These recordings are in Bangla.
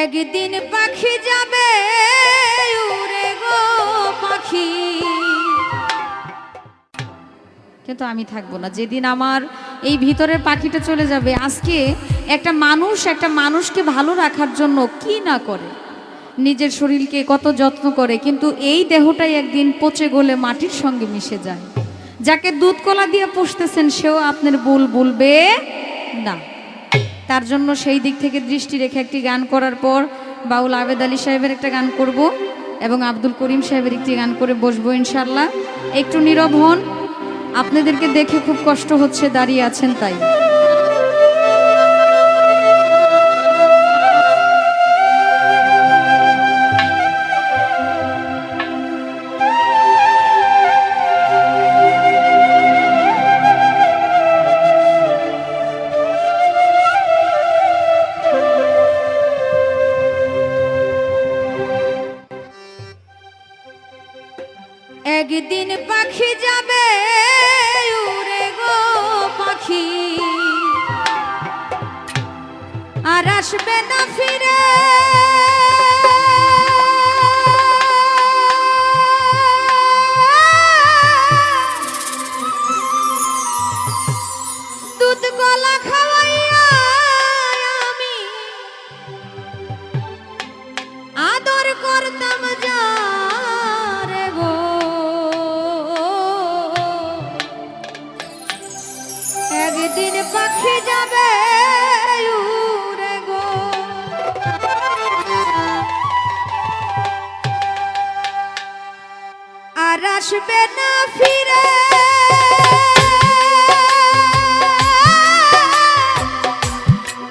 একদিন পাখি যাবে উড়ে গো পাখি, কিন্তু আমি থাকবো না। যেদিন আমার এই ভিতরের পাখিটা চলে যাবে, আজকে একটা মানুষকে ভালো রাখার জন্য কি না করে, নিজের শরীরকে কত যত্ন করে, কিন্তু এই দেহটাই একদিন পচে গলে মাটির সঙ্গে মিশে যায়। যাকে দুধ কলা দিয়ে পুষতেছেন সেও আপনার বলবে না। তার জন্য সেই দিক থেকে দৃষ্টি রেখে একটি গান করার পর বাউল আবেদ আলী সাহেবের একটা গান করব এবং আব্দুল করিম সাহেবের একটি গান করে বসবো ইনশাল্লাহ। একটু নীরব হন, আপনাদেরকে দেখে খুব কষ্ট হচ্ছে, দাঁড়িয়ে আছেন তাই। একদিন পাখি যাবে উড়ে গো পাখি, আর আসবে না ফিরে। দুধ কলা খাওয়াইয়া আমি আদর করতাম যারে গো, একদিন পাখি যাবে উড়ে গো, আর আসবে না ফিরে।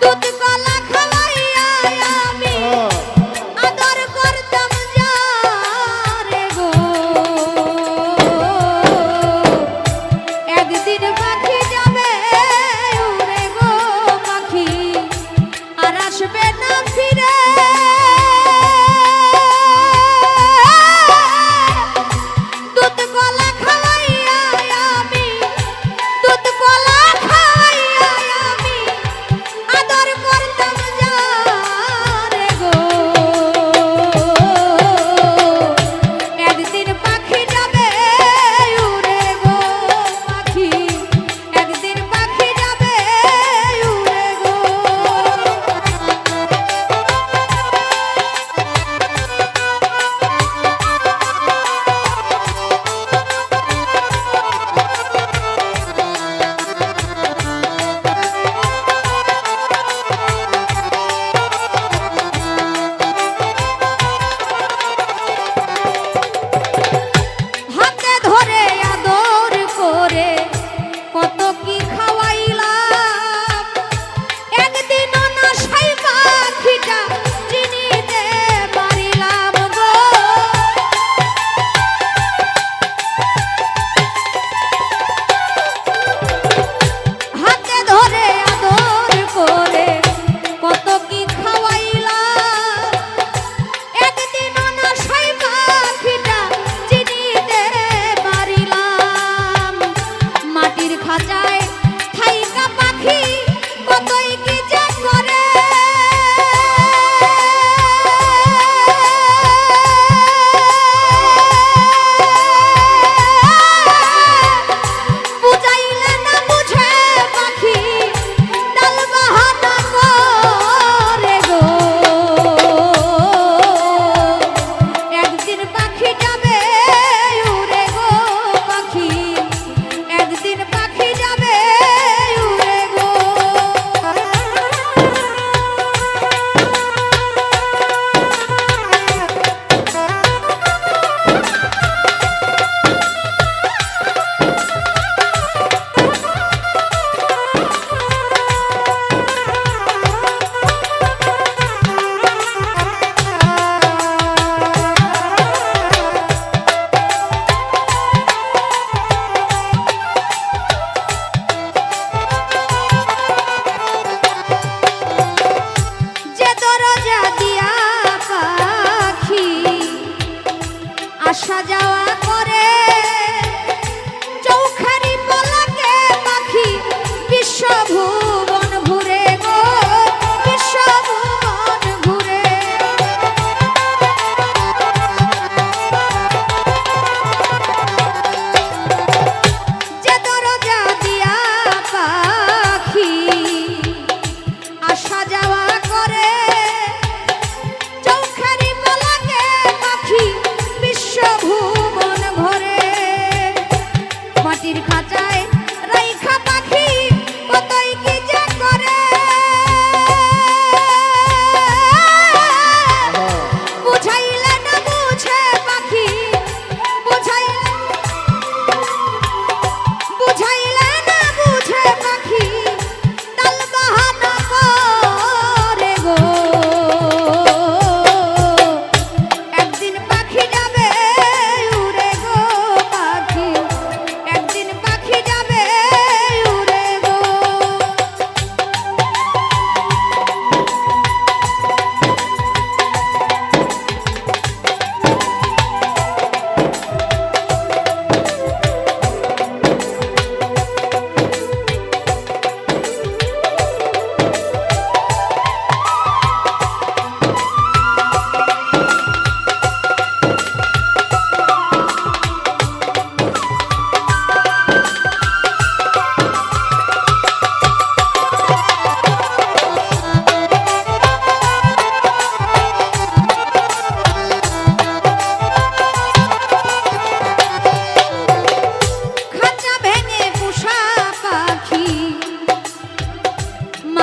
দুধ কলা খাওয়াইয়া আমি আদর করতাম যারে গো, একদিন পাখি যাবে উড়ে গো পাখি, আর আসবে না ফিরে। দুধ কলা খাওয়াই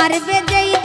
পারবে যেই